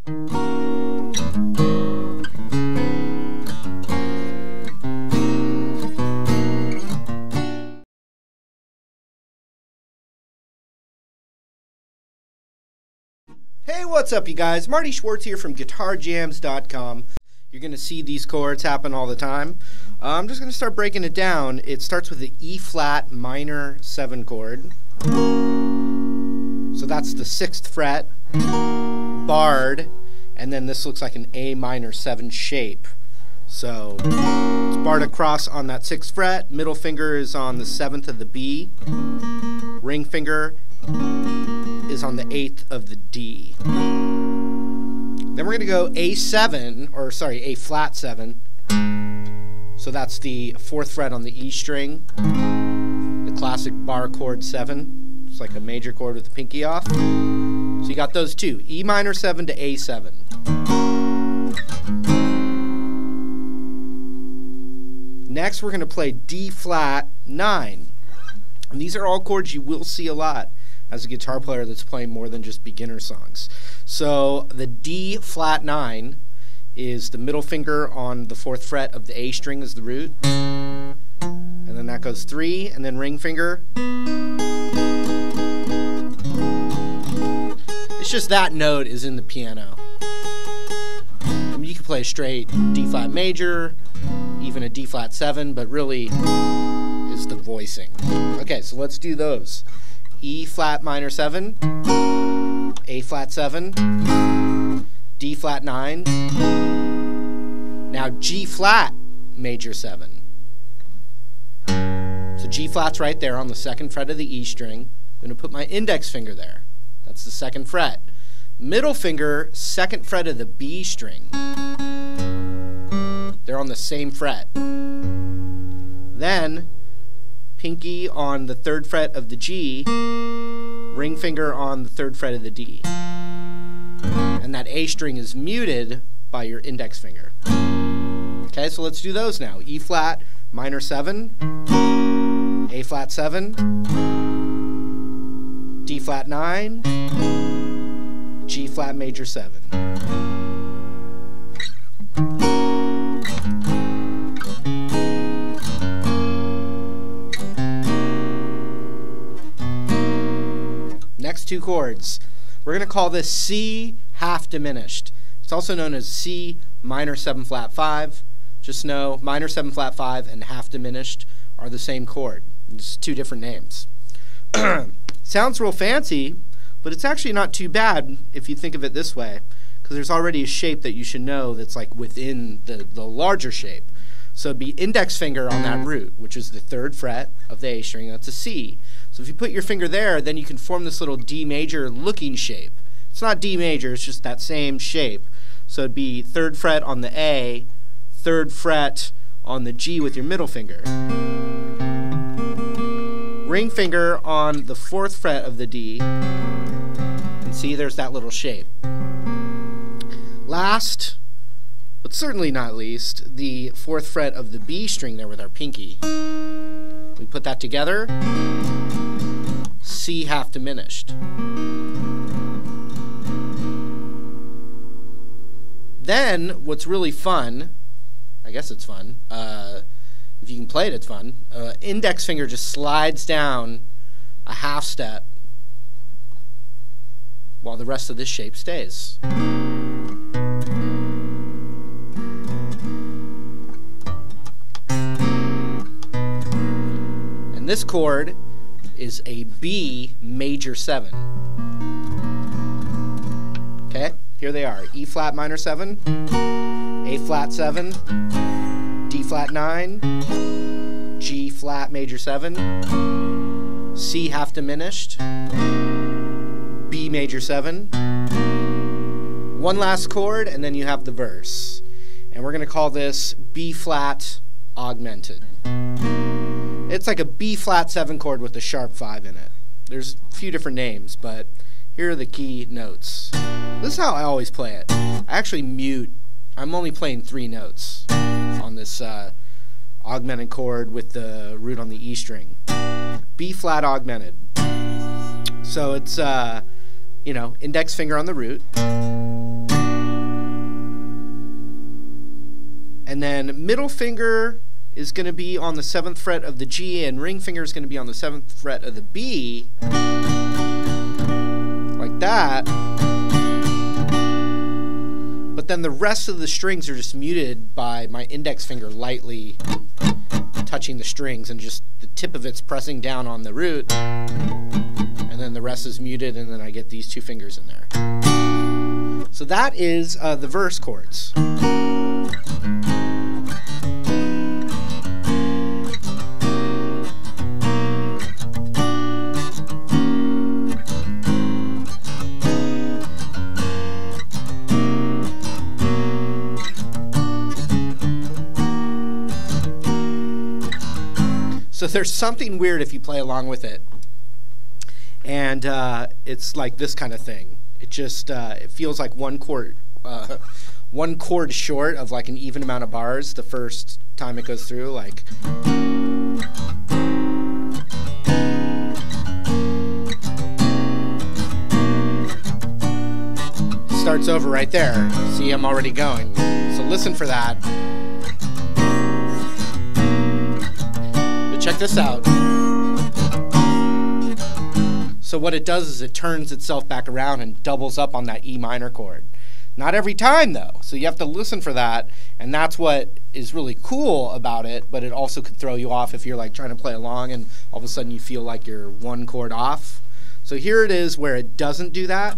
Hey, what's up, you guys? Marty Schwartz here from GuitarJams.com. You're going to see these chords happen all the time. I'm just going to start breaking it down. It starts with the E flat minor 7 chord. So that's the 6th fret, barred, and then this looks like an A minor 7 shape. So it's barred across on that 6th fret, middle finger is on the 7th of the B, ring finger is on the 8th of the D. Then we're going to go A7, or sorry, A flat 7. So that's the 4th fret on the E string, the classic bar chord 7. It's like a major chord with the pinky off. So you got those two, E minor 7 to A7. Next we're going to play D flat 9. And these are all chords you will see a lot as a guitar player that's playing more than just beginner songs. So the D flat 9 is the middle finger on the 4th fret of the A string as the root. And then that goes 3, and then ring finger. It's just that note is in the piano. I mean, you can play a straight D flat major, even a D flat 7, but really is the voicing. Okay, so let's do those. E flat minor 7, A flat 7, D flat 9, now G flat major 7. So G flat's right there on the 2nd fret of the E string. I'm going to put my index finger there. That's the 2nd fret. Middle finger, 2nd fret of the B string. They're on the same fret. Then pinky on the 3rd fret of the G, ring finger on the 3rd fret of the D. And that A string is muted by your index finger. Okay, so let's do those now. E flat minor 7, A flat 7, D flat 9, G flat major 7. Next two chords. We're going to call this C half diminished. It's also known as C minor 7 flat 5. Just know minor 7 flat 5 and half diminished are the same chord. It's two different names. Sounds real fancy, but it's actually not too bad if you think of it this way, because there's already a shape that you should know that's like within the larger shape. So it'd be index finger on that root, which is the 3rd fret of the A string. That's a C. So if you put your finger there, then you can form this little D major looking shape. It's not D major, it's just that same shape. So it'd be 3rd fret on the A, 3rd fret on the G with your middle finger. Ring finger on the 4th fret of the D. And see, there's that little shape. Last, but certainly not least, the 4th fret of the B string there with our pinky. We put that together, C half diminished. Then, what's really fun, I guess it's fun, if you can play it, it's fun, index finger just slides down a half step while the rest of this shape stays. And this chord is a B major 7. Okay, here they are. E flat minor 7, A flat 7, D flat 9, G flat major 7, C half diminished, B major 7, one last chord, and then you have the verse. And we're going to call this B flat augmented. It's like a B flat 7 chord with a sharp 5 in it. There's a few different names, but here are the key notes. This is how I always play it. I actually mute. I'm only playing 3 notes on this augmented chord with the root on the E string. B flat augmented. So it's, you know, index finger on the root, then middle finger is going to be on the 7th fret of the G, and ring finger is going to be on the 7th fret of the B, like that. But then the rest of the strings are just muted by my index finger lightly touching the strings, and just the tip of it's pressing down on the root, and then the rest is muted, and then I get these 2 fingers in there. So that is the verse chords. So there's something weird if you play along with it, and it's like this kind of thing. It just it feels like one chord short of like an even amount of bars the first time it goes through. Like starts over right there. See, I'm already going. So listen for that. Check this out. So what it does is it turns itself back around and doubles up on that E minor chord. Not every time though, so you have to listen for that, and that's what is really cool about it, but it also could throw you off if you're like trying to play along and all of a sudden you feel like you're one chord off. So here it is where it doesn't do that.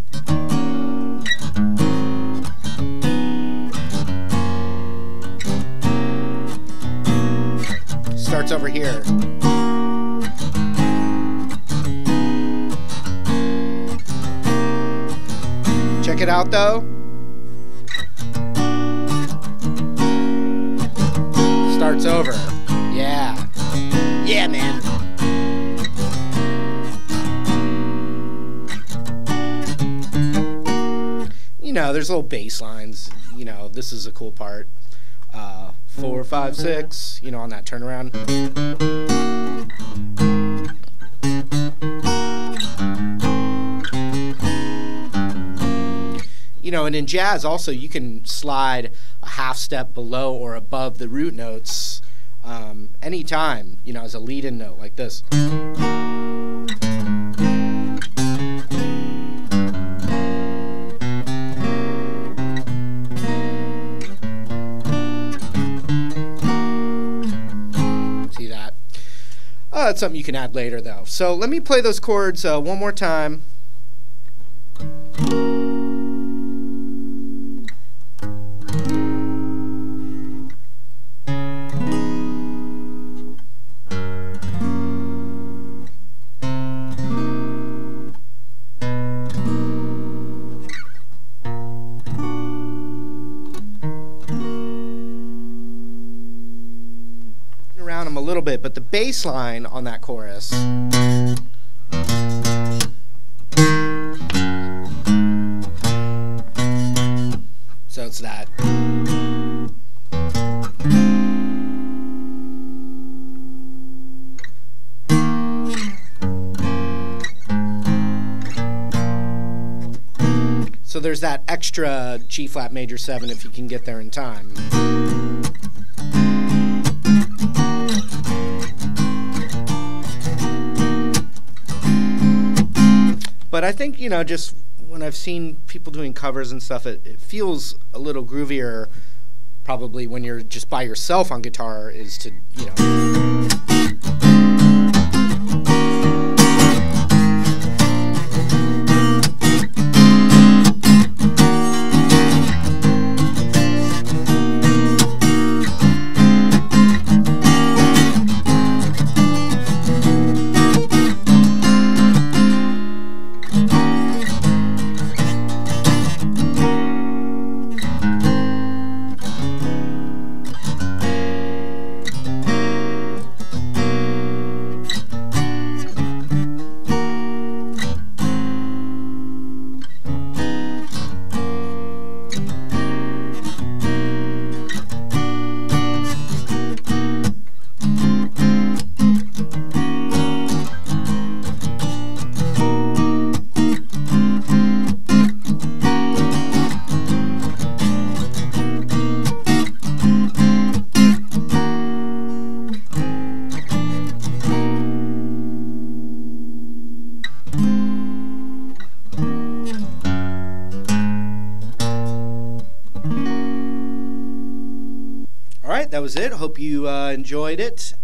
Starts over here. Check it out though. Starts over. Yeah. Yeah, man. You know, there's little bass lines. You know, this is a cool part. 4, 5, 6, you know, on that turnaround. You know, and in jazz also you can slide a half step below or above the root notes anytime, you know, as a lead-in note like this. That's something you can add later though. So let me play those chords one more time. Around them a little bit, but the bass line on that chorus so it's that. So there's that extra G flat major 7 if you can get there in time. But I think, you know, just when I've seen people doing covers and stuff, it feels a little groovier probably when you're just by yourself on guitar, is to, you know. All right, that was it. Hope you enjoyed it.